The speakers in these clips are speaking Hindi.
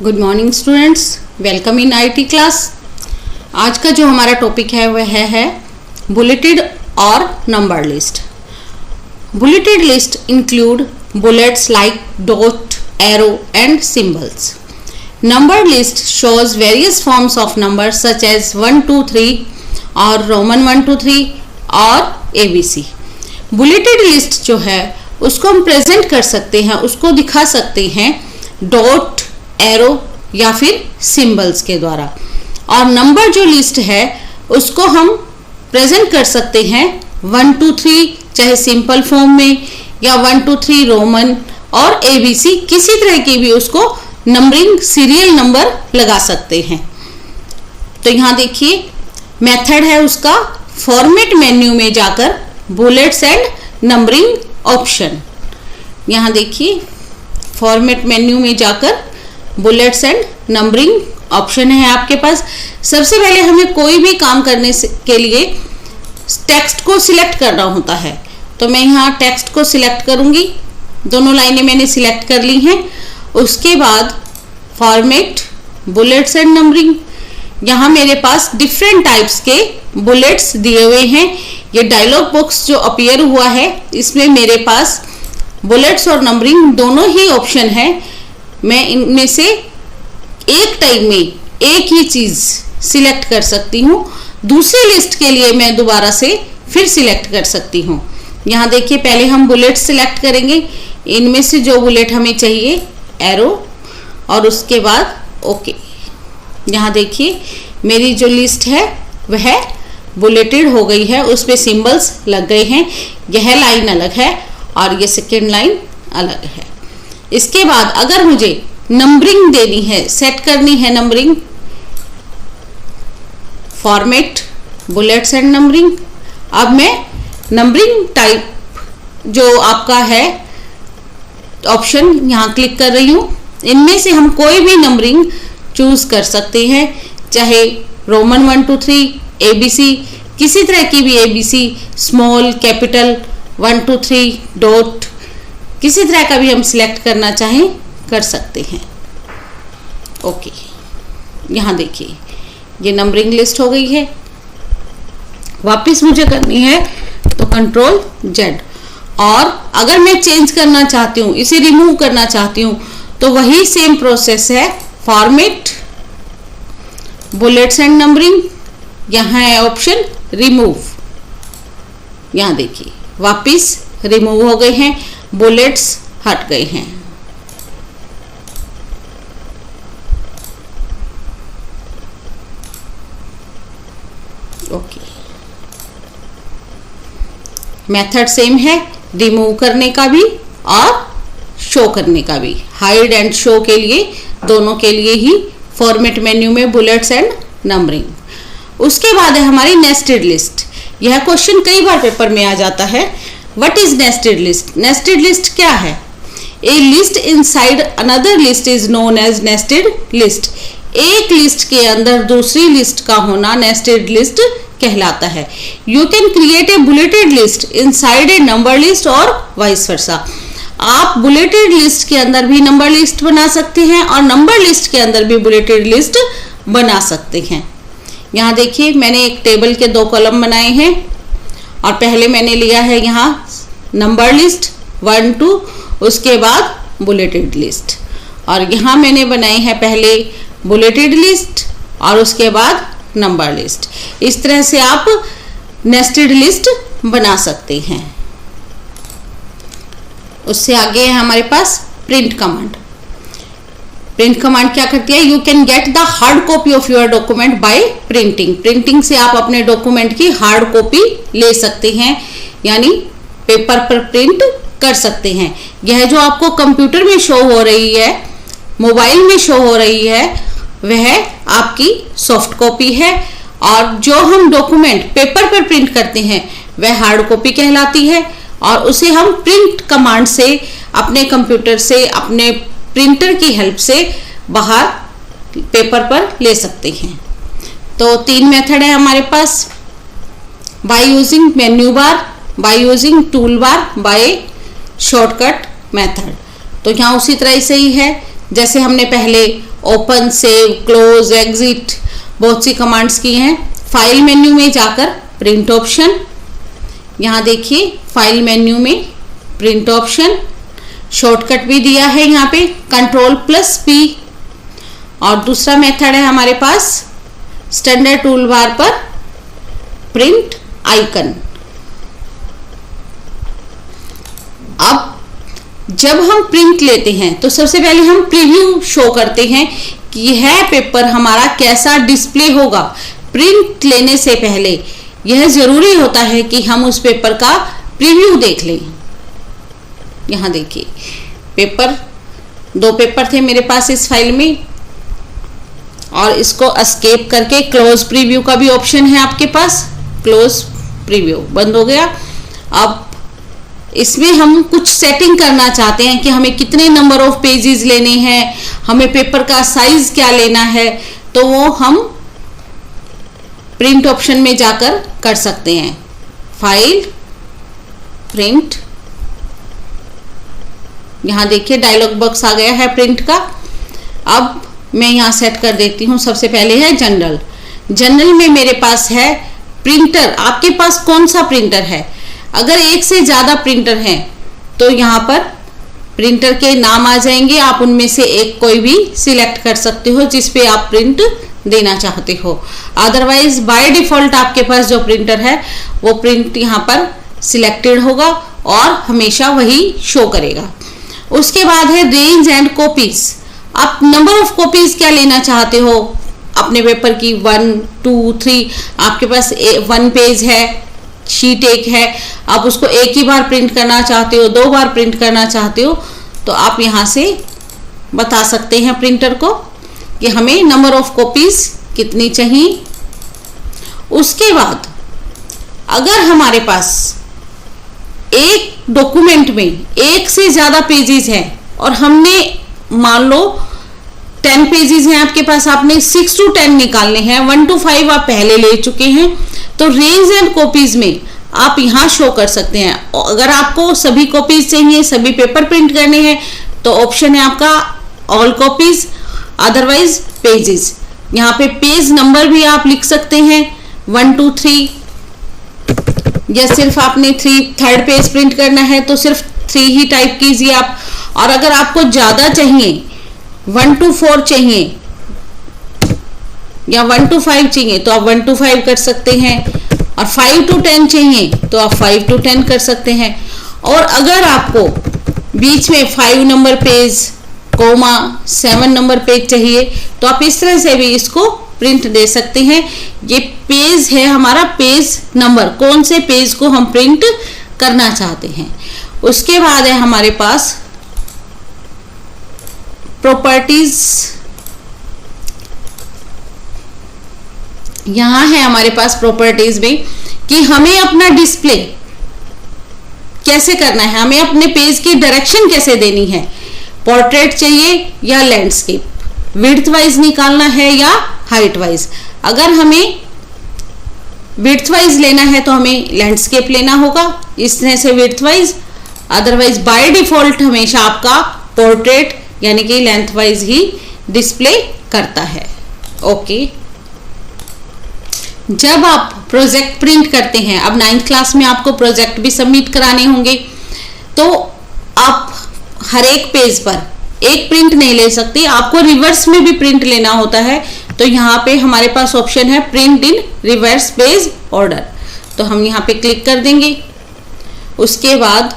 Good morning students, welcome in IT class. आज का जो हमारा टॉपिक है वह है बुलेटेड और number list. Bulleted list include bullets like dot, arrow and symbols. Number list shows various forms of numbers such as 1 2 3 और रोमन 1 2 3 और ABC। बुलेटेड लिस्ट जो है उसको हम प्रेजेंट कर सकते हैं, उसको दिखा सकते हैं डॉट, एरो या फिर सिंबल्स के द्वारा। और नंबर जो लिस्ट है उसको हम प्रेजेंट कर सकते हैं 1 2 3 चाहे सिंपल फॉर्म में या 1 2 3 रोमन और ABC, किसी तरह की भी उसको नंबरिंग सीरियल नंबर लगा सकते हैं। तो यहाँ देखिए मेथड है उसका, फॉर्मेट मेन्यू में जाकर बुलेट्स एंड नंबरिंग ऑप्शन। यहाँ देखिए फॉर्मेट मेन्यू में जाकर बुलेट्स एंड नंबरिंग ऑप्शन है आपके पास। सबसे पहले हमें कोई भी काम करने के लिए टेक्स्ट को सिलेक्ट करना होता है, तो मैं यहाँ टेक्स्ट को सिलेक्ट करूँगी। दोनों लाइनें मैंने सिलेक्ट कर ली हैं। उसके बाद फॉर्मेट, बुलेट्स एंड नंबरिंग। यहाँ मेरे पास डिफरेंट टाइप्स के बुलेट्स दिए हुए हैं। ये डायलॉग बॉक्स जो अपीयर हुआ है इसमें मेरे पास बुलेट्स और नंबरिंग दोनों ही ऑप्शन है। मैं इनमें से एक टाइम में एक ही चीज़ सिलेक्ट कर सकती हूँ, दूसरी लिस्ट के लिए मैं दोबारा से फिर सिलेक्ट कर सकती हूँ। यहाँ देखिए पहले हम बुलेट सिलेक्ट करेंगे। इनमें से जो बुलेट हमें चाहिए एरो और उसके बाद ओके। यहाँ देखिए मेरी जो लिस्ट है वह बुलेटेड हो गई है, उस पर सिंबल्स लग गए हैं। यह लाइन अलग है और यह सेकेंड लाइन अलग है। इसके बाद अगर मुझे नंबरिंग देनी है, सेट करनी है numbering, format, bullets and numbering. अब मैं नंबरिंग टाइप जो आपका है ऑप्शन यहाँ क्लिक कर रही हूँ। इनमें से हम कोई भी नंबरिंग चूज कर सकते हैं, चाहे रोमन 1 2 3 ABC, किसी तरह की भी ABC, स्मॉल, कैपिटल, 1 2 3 डॉट, किसी तरह का भी हम सिलेक्ट करना चाहें कर सकते हैं। ओके, यहाँ देखिए ये नंबरिंग लिस्ट हो गई है। वापस मुझे करनी है तो कंट्रोल Z। और अगर मैं चेंज करना चाहती हूँ, इसे रिमूव करना चाहती हूँ, तो वही सेम प्रोसेस है, फॉर्मेट, बुलेट्स एंड नंबरिंग। यहाँ है ऑप्शन रिमूव। यहाँ देखिए वापस रिमूव हो गए हैं, बुलेट्स हट गए हैं। ओके, मेथड सेम है, रिमूव करने का भी और शो करने का भी। हाइड एंड शो के लिए दोनों के लिए ही फॉर्मेट मेन्यू में बुलेट्स एंड नंबरिंग। उसके बाद है हमारी नेस्टेड लिस्ट। यह क्वेश्चन कई बार पेपर में आ जाता है। What is nested list? Nested list क्या है? A list inside another list is known as nested list. एक लिस्ट के अंदर दूसरी लिस्ट का होना नेस्टेड लिस्ट कहलाता है। You can create a bulleted list inside a number list और वाइस वर्सा। आप बुलेटेड लिस्ट के अंदर भी नंबर लिस्ट बना सकते हैं और नंबर लिस्ट के अंदर भी बुलेटेड लिस्ट बना सकते हैं। यहाँ देखिए मैंने एक टेबल के 2 कॉलम बनाए हैं और पहले मैंने लिया है यहाँ नंबर लिस्ट 1 2, उसके बाद बुलेटेड लिस्ट, और यहाँ मैंने बनाई है पहले बुलेटेड लिस्ट और उसके बाद नंबर लिस्ट। इस तरह से आप नेस्टेड लिस्ट बना सकते हैं। उससे आगे है हमारे पास प्रिंट कमांड। प्रिंट कमांड क्या करती है? You can get the hard copy of your document bye printing. Printing से आप अपने डॉक्यूमेंट की हार्ड कॉपी ले सकते हैं, यानी पेपर पर प्रिंट कर सकते हैं। यह जो आपको कंप्यूटर में शो हो रही है, मोबाइल में शो हो रही है, वह आपकी सॉफ्ट कॉपी है, और जो हम डॉक्यूमेंट पेपर पर प्रिंट करते हैं वह हार्ड कॉपी कहलाती है, और उसे हम प्रिंट कमांड से अपने कंप्यूटर से, अपने प्रिंटर की हेल्प से बाहर पेपर पर ले सकते हैं। तो 3 मेथड है हमारे पास, by using menu bar, by using toolbar, by shortcut method. तो यहाँ उसी तरह से ही है जैसे हमने पहले ओपन, सेव, क्लोज, एग्जिट, बहुत सी कमांड्स की हैं। फाइल मेन्यू में जाकर प्रिंट ऑप्शन, यहाँ देखिए फाइल मेन्यू में प्रिंट ऑप्शन, शॉर्टकट भी दिया है यहाँ पे Ctrl+P। और दूसरा मेथड है हमारे पास स्टैंडर्ड टूल बार पर प्रिंट आइकन। अब जब हम प्रिंट लेते हैं तो सबसे पहले हम प्रीव्यू शो करते हैं कि यह पेपर हमारा कैसा डिस्प्ले होगा। प्रिंट लेने से पहले यह जरूरी होता है कि हम उस पेपर का प्रीव्यू देख लें। यहाँ देखिए पेपर, 2 पेपर थे मेरे पास इस फाइल में, और इसको एस्केप करके क्लोज प्रीव्यू का भी ऑप्शन है आपके पास। क्लोज प्रीव्यू बंद हो गया। अब इसमें हम कुछ सेटिंग करना चाहते हैं कि हमें कितने नंबर ऑफ पेजेस लेने हैं, हमें पेपर का साइज क्या लेना है, तो वो हम प्रिंट ऑप्शन में जाकर कर सकते हैं। फाइल, प्रिंट, यहाँ देखिए डायलॉग बॉक्स आ गया है प्रिंट का। अब मैं यहाँ सेट कर देती हूँ। सबसे पहले है जनरल। जनरल में मेरे पास है प्रिंटर। आपके पास कौन सा प्रिंटर है? अगर एक से ज़्यादा प्रिंटर हैं तो यहाँ पर प्रिंटर के नाम आ जाएंगे, आप उनमें से एक कोई भी सिलेक्ट कर सकते हो जिस पे आप प्रिंट देना चाहते हो। अदरवाइज बाय डिफॉल्ट आपके पास जो प्रिंटर है वो प्रिंट यहाँ पर सिलेक्टेड होगा और हमेशा वही शो करेगा। उसके बाद है रेंज एंड कॉपीज। आप नंबर ऑफ कॉपीज क्या लेना चाहते हो अपने पेपर की? 1, 2, 3। आपके पास 1 पेज है, शीट 1 है, आप उसको एक ही बार प्रिंट करना चाहते हो, 2 बार प्रिंट करना चाहते हो, तो आप यहाँ से बता सकते हैं प्रिंटर को कि हमें नंबर ऑफ कॉपीज कितनी चाहिए। उसके बाद अगर हमारे पास एक डॉक्यूमेंट में एक से ज़्यादा पेजेस हैं और हमने मान लो 10 पेजेस हैं आपके पास, आपने 6 to 10 निकालने हैं, 1 to 5 आप पहले ले चुके हैं, तो रेंज एंड कॉपीज में आप यहाँ शो कर सकते हैं। अगर आपको सभी कॉपीज चाहिए, सभी पेपर प्रिंट करने हैं, तो ऑप्शन है आपका ऑल कॉपीज, अदरवाइज पेजेस। यहाँ पे पेज नंबर भी आप लिख सकते हैं 1 to 3, या सिर्फ आपने 3rd पेज प्रिंट करना है तो सिर्फ 3 ही टाइप कीजिए आप। और अगर आपको ज़्यादा चाहिए, 1 to 4 चाहिए या 1 to 5 चाहिए तो आप 1 to 5 कर सकते हैं, और 5 to 10 चाहिए तो आप 5 to 10 कर सकते हैं। और अगर आपको बीच में 5 नंबर पेज, 7 नंबर पेज चाहिए तो आप इस तरह से भी इसको प्रिंट दे सकते हैं। ये पेज है हमारा पेज नंबर, कौन से पेज को हम प्रिंट करना चाहते हैं। उसके बाद है हमारे पास प्रॉपर्टीज। यहाँ है हमारे पास प्रॉपर्टीज में कि हमें अपना डिस्प्ले कैसे करना है, हमें अपने पेज की डायरेक्शन कैसे देनी है, पोर्ट्रेट चाहिए या लैंडस्केप, विड्थ वाइज निकालना है या हाइट वाइज। अगर हमें विड्थ वाइज लेना है तो हमें लैंडस्केप लेना होगा इस तरह से width wise, otherwise by default हमेशा आपका पोर्ट्रेट यानी कि लेंथ वाइज ही डिस्प्ले करता है। ओके, जब आप प्रोजेक्ट प्रिंट करते हैं, अब 9th क्लास में आपको प्रोजेक्ट भी सबमिट कराने होंगे, तो आप हर एक पेज पर एक प्रिंट नहीं ले सकते, आपको रिवर्स में भी प्रिंट लेना होता है। तो यहाँ पे हमारे पास ऑप्शन है print in reverse page order, तो हम यहाँ पे क्लिक कर देंगे। उसके बाद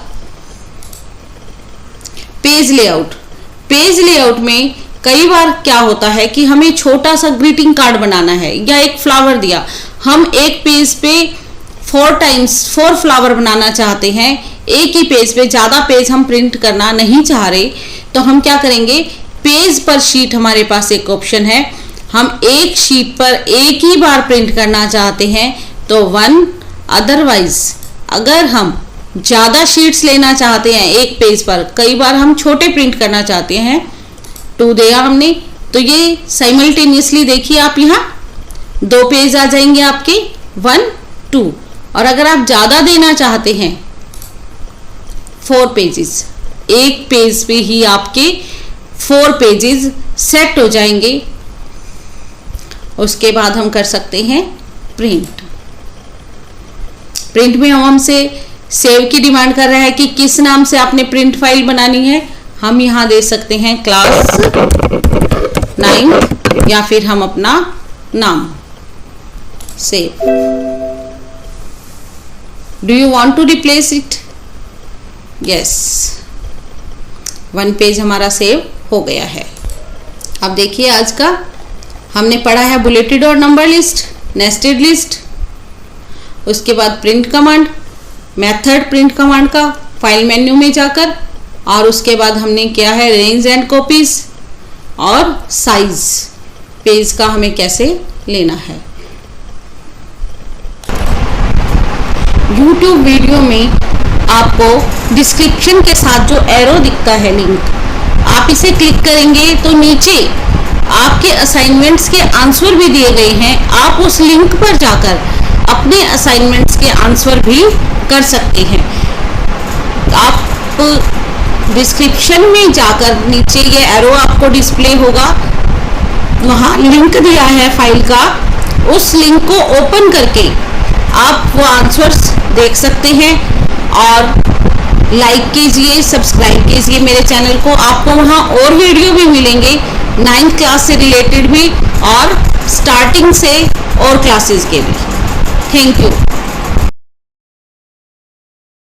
पेज लेआउट। पेज लेआउट में कई बार क्या होता है कि हमें छोटा सा ग्रीटिंग कार्ड बनाना है या एक फ्लावर दिया, हम एक पेज पे 4 फ्लावर बनाना चाहते हैं, एक ही पेज पे, ज़्यादा पेज हम प्रिंट करना नहीं चाह रहे, तो हम क्या करेंगे, पेज पर शीट हमारे पास एक ऑप्शन है, हम एक शीट पर एक ही बार प्रिंट करना चाहते हैं तो 1, अदरवाइज अगर हम ज़्यादा शीट्स लेना चाहते हैं एक पेज पर, कई बार हम छोटे प्रिंट करना चाहते हैं, 2 दिया हमने, तो ये साइमल्टेनियसली देखिए आप यहाँ 2 पेज आ जाएंगे आपके 1, 2, और अगर आप ज़्यादा देना चाहते हैं 4 पेजेस, एक पेज पे ही आपके 4 पेजेस सेट हो जाएंगे उसके बाद हम कर सकते हैं प्रिंट। प्रिंट में हमसे सेव की डिमांड कर रहा है कि किस नाम से आपने प्रिंट फाइल बनानी है। हम यहाँ दे सकते हैं क्लास 9 या फिर हम अपना नाम save. Do you want to replace it? Yes, 1 page हमारा सेव हो गया है। अब देखिए आज का हमने पढ़ा है बुलेटेड और नंबर लिस्ट, नेस्टेड लिस्ट, उसके बाद print command, method print command का फाइल मेन्यू में जाकर, और उसके बाद हमने किया है रेंज एंड कॉपीज और साइज पेज का हमें कैसे लेना है। YouTube वीडियो में आपको डिस्क्रिप्शन के साथ जो एरो दिखता है लिंक, आप इसे क्लिक करेंगे तो नीचे आपके असाइनमेंट्स के आंसर भी दिए गए हैं। आप उस लिंक पर जाकर अपने असाइनमेंट्स के आंसर भी कर सकते हैं। आप डिस्क्रिप्शन में जाकर नीचे ये एरो आपको डिस्प्ले होगा, वहाँ लिंक दिया है फाइल का, उस लिंक को ओपन करके आप वो आंसर्स देख सकते हैं और लाइक कीजिए, सब्सक्राइब कीजिए मेरे चैनल को। आपको वहाँ और वीडियो भी मिलेंगे 9th क्लास से रिलेटेड भी और स्टार्टिंग से और क्लासेस के भी। Thank you.